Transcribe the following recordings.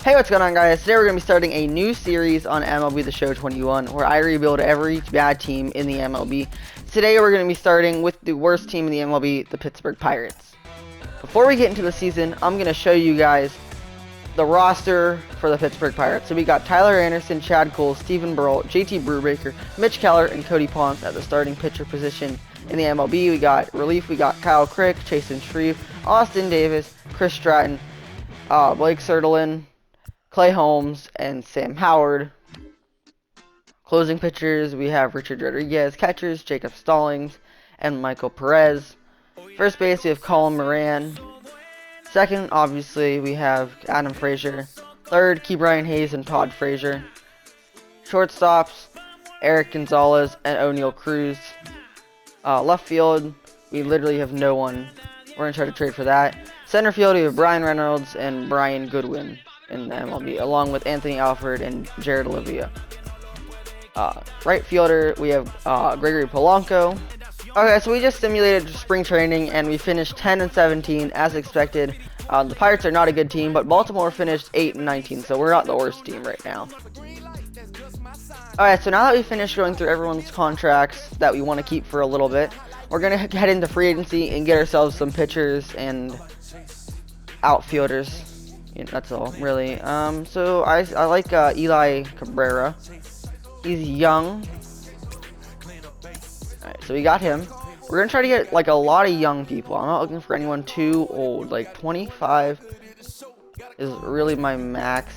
Hey, what's going on, guys? Today we're going to be starting a new series on MLB The Show 21 where I rebuild every bad team in the MLB. Today we're going to be starting with the worst team in the MLB, the Pittsburgh Pirates. Before we get into the season, I'm going to show you guys the roster for the Pittsburgh Pirates. So we got Tyler Anderson, Chad Cole, Stephen Burrell, JT Brubaker, Mitch Keller, and Cody Ponce at the starting pitcher position. In the MLB, we got relief, we got Kyle Crick, Chasen Shreve, Austin Davis, Chris Stratton, Blake Serdelin, Clay Holmes, and Sam Howard. Closing pitchers, we have Richard Rodriguez. Catchers, Jacob Stallings and Michael Perez. First base, we have Colin Moran. Second, obviously, we have Adam Frazier. Third, Ke'Bryan Hayes and Todd Frazier. Shortstops, Eric Gonzalez and O'Neal Cruz. Left field, we literally have no one. We're going to try to trade for that. Center field, we have Brian Reynolds and Brian Goodwin in the MLB, along with Anthony Alford and Jared Olivia. Right fielder, we have Gregory Polanco. Okay, so we just simulated spring training, and we finished 10-17 as expected. The Pirates are not a good team, but Baltimore finished 8-19, so we're not the worst team right now. Alright, so now that we finished going through everyone's contracts that we want to keep for a little bit, we're going to head into free agency and get ourselves some pitchers and outfielders. Yeah, that's all, really. So I like Eli Cabrera. He's young. Alright, so we got him. We're going to try to get, like, a lot of young people. I'm not looking for anyone too old. Like, 25 is really my max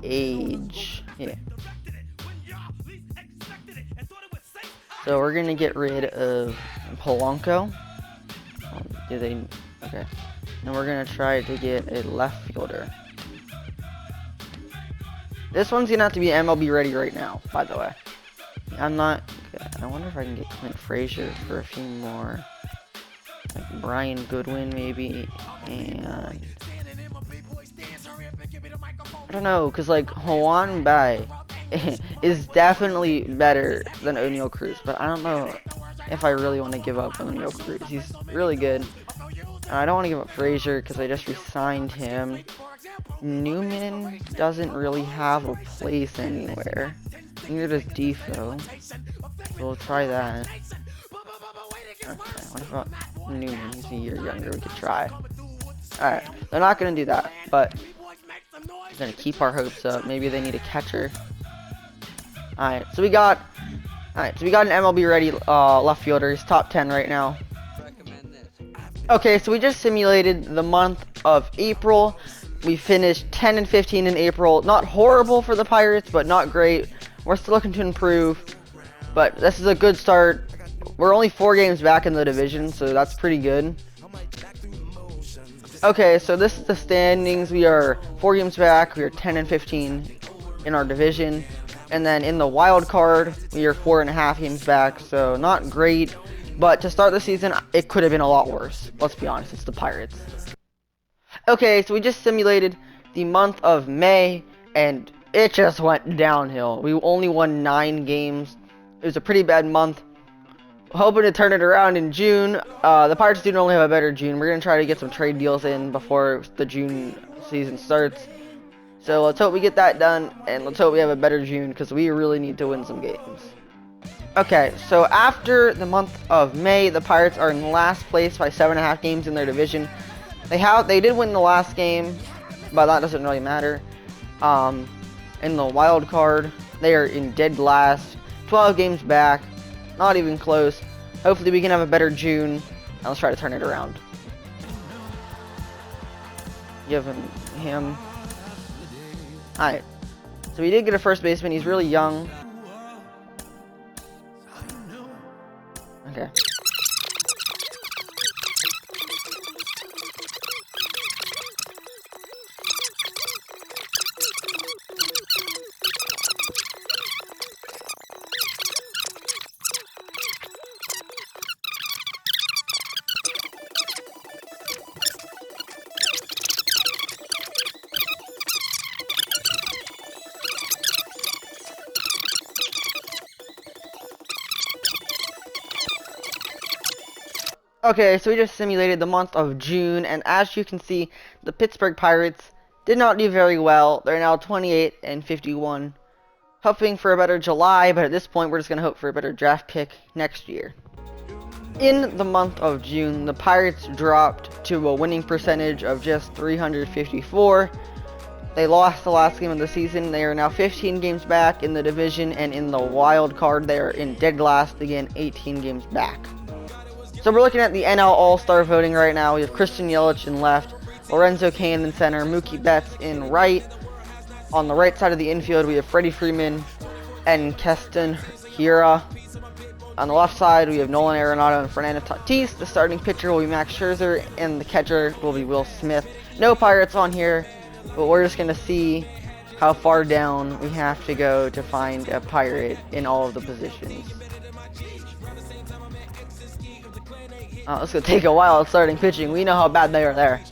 age. Yeah. So we're going to get rid of Polanco. Okay. And we're going to try to get a left fielder. This one's going to have to be MLB ready right now, by the way. I wonder if I can get Clint Frazier for a few more. Like Brian Goodwin, maybe. And I don't know, because, like, Juan Bai is definitely better than O'Neal Cruz. But I don't know if I really want to give up O'Neal Cruz. He's really good. And I don't want to give up Frazier because I just re-signed him. Newman doesn't really have a place anywhere. Neither does Defoe. So we'll try that. Okay, what about Newman? He's a year younger. We could try. Alright, they're not going to do that, but we're going to keep our hopes up. Maybe they need a catcher. Alright, so we got an MLB ready left fielder. He's top 10 right now. Okay, so we just simulated the month of April. We finished 10-15 in April. Not horrible for the Pirates, but not great. We're still looking to improve, but this is a good start. We're only 4 games back in the division, so that's pretty good. Okay, so this is the standings. We are 4 games back. We are 10-15 in our division. And then in the wild card, we are 4.5 games back, so not great. But to start the season, it could have been a lot worse. Let's be honest, it's the Pirates. Okay, so we just simulated the month of May, and it just went downhill. We only won 9 games. It was a pretty bad month. Hoping to turn it around in June. The Pirates do normally have a better June. We're going to try to get some trade deals in before the June season starts. So let's hope we get that done, and let's hope we have a better June, because we really need to win some games. Okay, so after the month of May, the Pirates are in last place by 7.5 games in their division. They did win the last game, but that doesn't really matter. In the wild card, they are in dead last, 12 games back, not even close. Hopefully we can have a better June, and let's try to turn it around. Give him. Alright, so we did get a first baseman. He's really young. Okay. Okay, so we just simulated the month of June, and as you can see, the Pittsburgh Pirates did not do very well. They're now 28 and 51. Hoping for a better July, but at this point we're just going to hope for a better draft pick next year. In the month of June, the Pirates dropped to a winning percentage of just 354. They lost the last game of the season. They are now 15 games back in the division, and in the wild card they are in dead last, again 18 games back. So we're looking at the NL All-Star voting right now. We have Christian Yelich in left, Lorenzo Cain in center, Mookie Betts in right. On the right side of the infield, we have Freddie Freeman and Keston Hiura. On the left side, we have Nolan Arenado and Fernando Tatis. The starting pitcher will be Max Scherzer, and the catcher will be Will Smith. No Pirates on here, but we're just going to see how far down we have to go to find a Pirate in all of the positions. It's going to take a while at starting pitching. We know how bad they are there.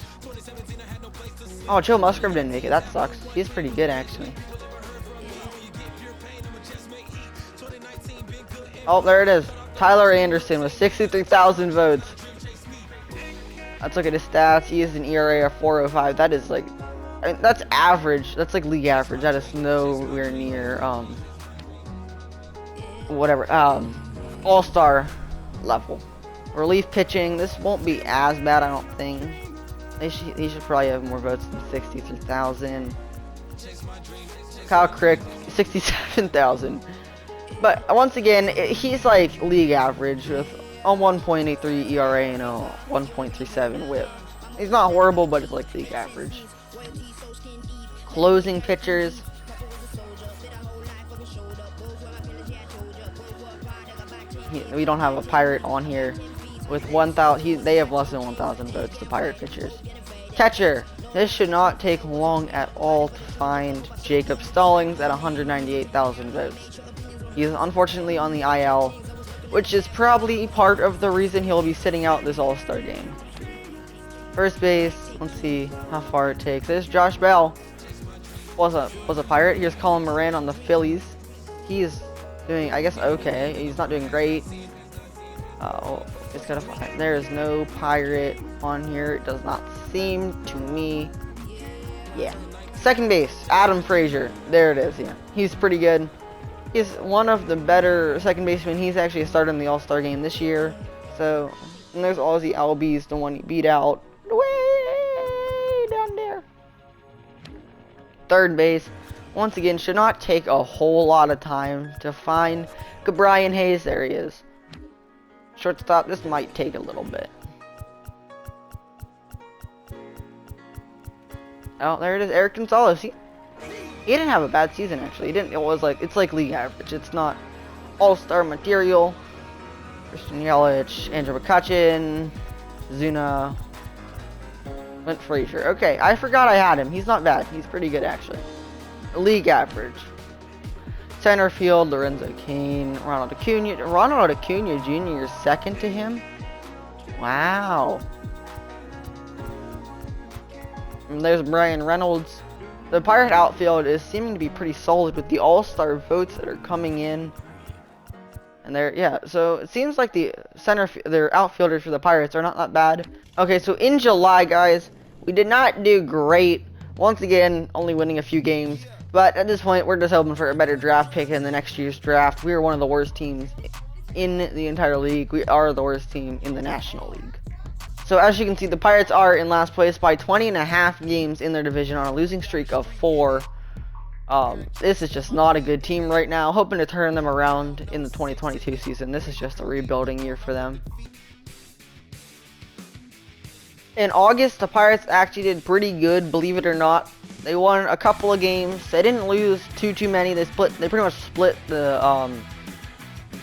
Oh, Joe Musgrove didn't make it. That sucks. He's pretty good, actually. Oh, there it is. Tyler Anderson with 63,000 votes. Let's look at his stats. He has an ERA of 4.05. That is like, I mean, that's average. That's like league average. That is nowhere near all-star level. Relief pitching. This won't be as bad, I don't think. He should probably have more votes than 63,000. Kyle Crick, 67,000. But once again, he's like league average with a 1.83 ERA and a 1.37 WHIP. He's not horrible, but it's like league average. Closing pitchers. We don't have a Pirate on here. With 1,000, they have less than 1,000 votes, the Pirate pitchers. Catcher. This should not take long at all to find Jacob Stallings at 198,000 votes. He is unfortunately on the IL, which is probably part of the reason he'll be sitting out this All-Star game. First base, let's see how far it takes. There's Josh Bell. Was a Pirate. Here's Colin Moran on the Phillies. He is doing, I guess, okay. He's not doing great. It's gotta find. There is no Pirate on here. It does not seem to me. Yeah. Second base, Adam Frazier. There it is. Yeah, he's pretty good. He's one of the better second basemen. He's actually started in the All-Star game this year. So, and there's Ozzie Albies, the one he beat out way down there. Third base, once again, should not take a whole lot of time to find Brian Hayes. There he is. Shortstop, this might take a little bit. Oh, there it is, Eric Gonzalez. He didn't have a bad season, actually. It's like league average. It's not all-star material. Christian Yelich, Andrew McCutchen, Zuna, Clint Frazier. Okay, I forgot I had him. He's not bad. He's pretty good, actually. League average. Center field, Lorenzo Cain, Ronald Acuna Jr. is second to him. Wow. And there's Brian Reynolds. The Pirate outfield is seeming to be pretty solid with the all-star votes that are coming in. And so it seems like their outfielders for the Pirates are not that bad. Okay, so in July, guys, we did not do great. Once again, only winning a few games. But at this point, we're just hoping for a better draft pick in the next year's draft. We are one of the worst teams in the entire league. We are the worst team in the National League. So as you can see, the Pirates are in last place by 20.5 games in their division on a losing streak of 4. This is just not a good team right now. Hoping to turn them around in the 2022 season. This is just a rebuilding year for them. In August, the Pirates actually did pretty good, believe it or not. They won a couple of games. They didn't lose too many. They pretty much split the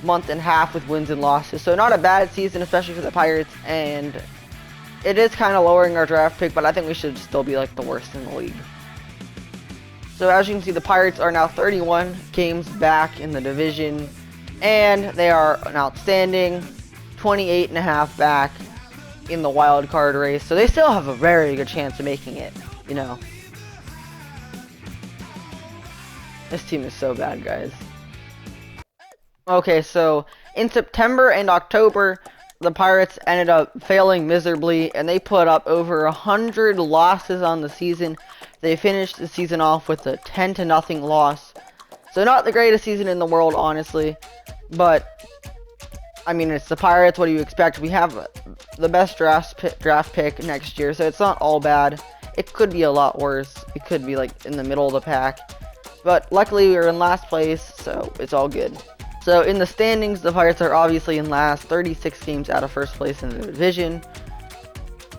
month in half with wins and losses. So not a bad season, especially for the Pirates. And it is kind of lowering our draft pick, but I think we should still be like the worst in the league. So as you can see, the Pirates are now 31 games back in the division, and they are an outstanding 28.5 back in the wild card race. So they still have a very good chance of making it, you know. This team is so bad, guys. Okay, so in September and October, the Pirates ended up failing miserably, and they put up over 100 losses on the season, They finished the season off with a 10-0 loss. So not the greatest season in the world, honestly. But, I mean, it's the Pirates. What do you expect? We have the best draft pick next year, so it's not all bad. It could be a lot worse. It could be, like, in the middle of the pack. But luckily, we were in last place, so it's all good. So in the standings, the Pirates are obviously in last, 36 games out of first place in the division.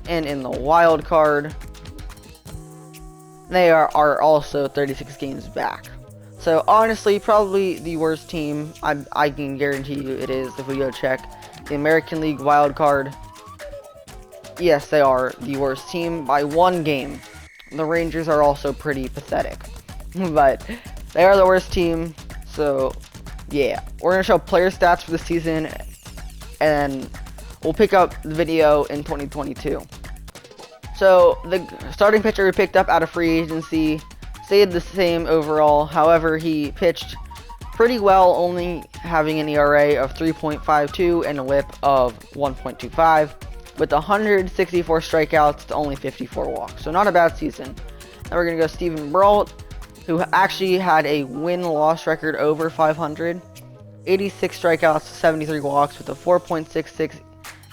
And in the wild card, they are also 36 games back. So honestly, probably the worst team. I can guarantee you it is if we go check the American League wild card. Yes, they are the worst team by 1 game. The Rangers are also pretty pathetic. But they are the worst team. So yeah, we're going to show player stats for the season. And we'll pick up the video in 2022. So the starting pitcher we picked up out of free agency stayed the same overall. However, he pitched pretty well, only having an ERA of 3.52 and a WHIP of 1.25, with 164 strikeouts to only 54 walks. So not a bad season. Now we're going to go Steven Brault, who actually had a win-loss record over 500, 86 strikeouts to 73 walks with a 4.66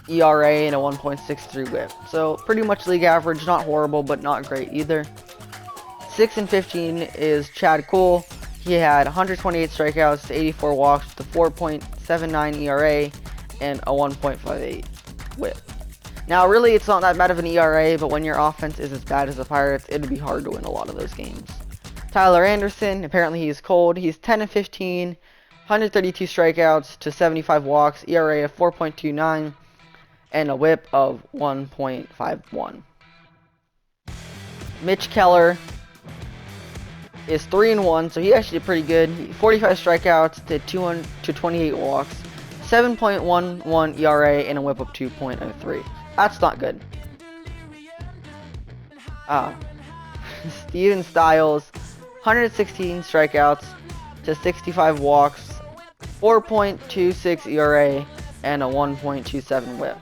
ERA and a 1.63 WHIP. So pretty much league average, not horrible, but not great either. 6-15 is Chad Kuhl. He had 128 strikeouts to 84 walks with a 4.79 ERA and a 1.58 WHIP. Now, really, it's not that bad of an ERA, but when your offense is as bad as the Pirates, it'd be hard to win a lot of those games. Tyler Anderson, apparently he's cold. He's 10-15, 132 strikeouts to 75 walks, ERA of 4.29, and a WHIP of 1.51. Mitch Keller is 3-1, so he actually did pretty good. 45 strikeouts to 28 walks, 7.11 ERA, and a WHIP of 2.03. That's not good. Steven Stiles, 116 strikeouts to 65 walks, 4.26 ERA, and a 1.27 WHIP.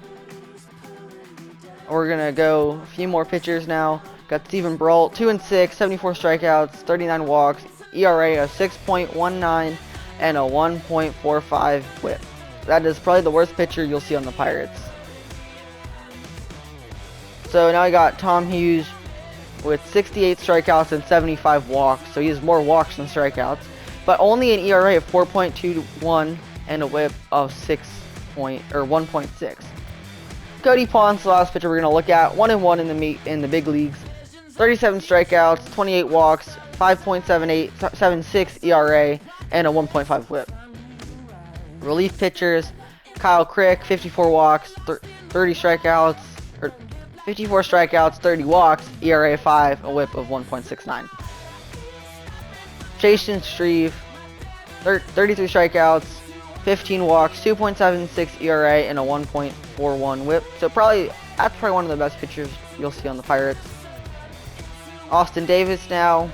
We're gonna go a few more pitchers now. Got Steven Brault, 2-6, 74 strikeouts, 39 walks, ERA of 6.19, and a 1.45 WHIP. That is probably the worst pitcher you'll see on the Pirates. So now I got Tom Hughes with 68 strikeouts and 75 walks. So he has more walks than strikeouts, but only an ERA of 4.21 and a WHIP of 1.6. Cody Ponce, the last pitcher we're gonna look at, 1-1 in the big leagues. 37 strikeouts, 28 walks, 5.76 ERA, and a 1.5 WHIP. Relief pitchers, Kyle Crick, 54 walks, 30 strikeouts, or 54 strikeouts, 30 walks, ERA of 5, a WHIP of 1.69. Jason Shreve, 33 strikeouts, 15 walks, 2.76 ERA, and a 1.41 WHIP. So that's probably one of the best pitchers you'll see on the Pirates. Austin Davis now,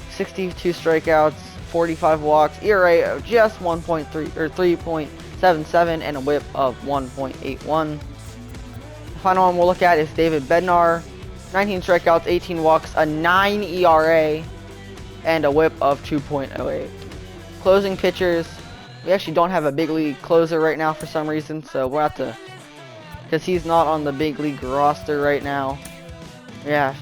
62 strikeouts, 45 walks, ERA of just 3.77, and a WHIP of 1.81. The final one we'll look at is David Bednar, 19 strikeouts, 18 walks, a 9 ERA, and a WHIP of 2.08. Closing pitchers, we actually don't have a big league closer right now for some reason, so we'll have to, because he's not on the big league roster right now. Yeah.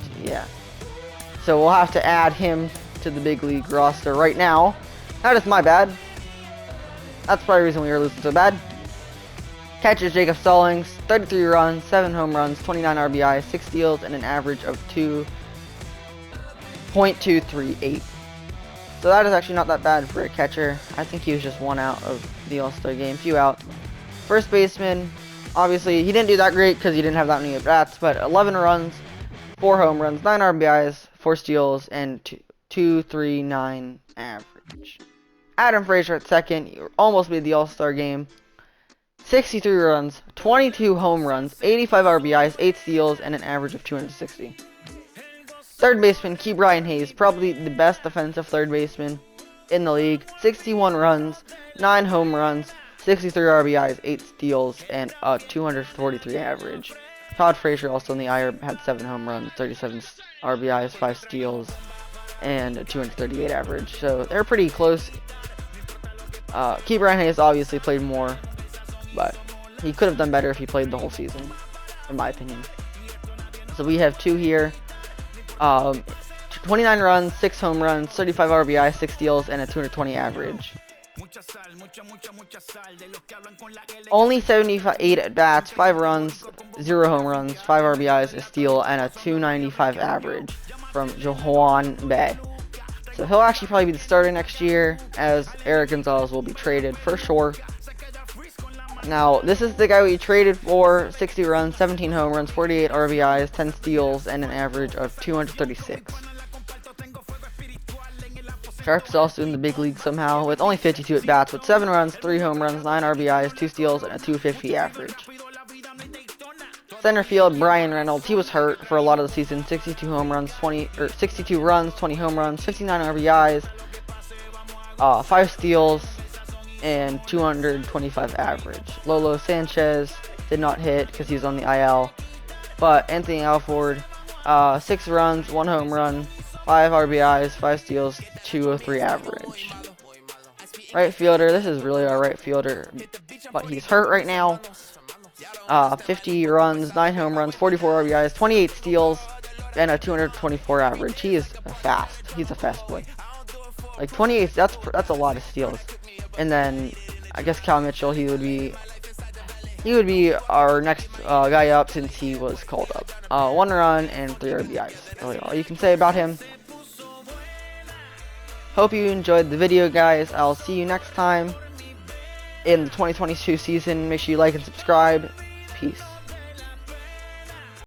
So we'll have to add him to the big league roster right now. That is my bad. That's probably the reason we were losing so bad. Catcher Jacob Stallings, 33 runs, 7 home runs, 29 RBIs, 6 steals, and an average of 2.238. So that is actually not that bad for a catcher. I think he was just 1 out of the All-Star game, few out. First baseman, obviously he didn't do that great because he didn't have that many at-bats, but 11 runs, 4 home runs, 9 RBIs, 4 steals, and 2.39 average. Adam Frazier at second, he almost made the All-Star game. 63 runs, 22 home runs, 85 RBIs, 8 steals, and an average of 260. Third baseman, Ke'Bryan Hayes, probably the best defensive third baseman in the league. 61 runs, 9 home runs, 63 RBIs, 8 steals, and a 243 average. Todd Frazier, also in the IR, had 7 home runs, 37 RBIs, 5 steals, and a 238 average. So they're pretty close. Keeper Hayes obviously played more, but he could have done better if he played the whole season, in my opinion. So we have 2 here. 29 runs, 6 home runs, 35 RBI, 6 steals, and a 220 average. Only 78 at-bats, 5 runs, 0 home runs, 5 RBIs, a steal, and a 295 average from Johan Bay. So he'll actually probably be the starter next year, as Eric Gonzalez will be traded for sure. Now, this is the guy we traded for. 60 runs, 17 home runs, 48 RBIs, 10 steals, and an average of 236. Sharp's also in the big league somehow, with only 52 at-bats, with 7 runs, 3 home runs, 9 RBIs, 2 steals, and a 250 average. Center field, Brian Reynolds. He was hurt for a lot of the season. 62 runs, 20 home runs, 59 RBIs, 5 steals, and 225 average. Lolo Sanchez did not hit because he was on the IL, but Anthony Alford, 6 runs, 1 home run, 5 RBIs, 5 steals, 203 average. Right fielder, this is really our right fielder, but he's hurt right now. 50 runs, 9 home runs, 44 RBIs, 28 steals, and a 224 average. He is fast. He's a fast boy. Like 28, that's a lot of steals. And then I guess Cal Mitchell, he would be our next guy up since he was called up. 1 run and 3 RBIs. Really all you can say about him. Hope you enjoyed the video, guys. I'll see you next time in the 2022 season. Make sure you like and subscribe. Peace.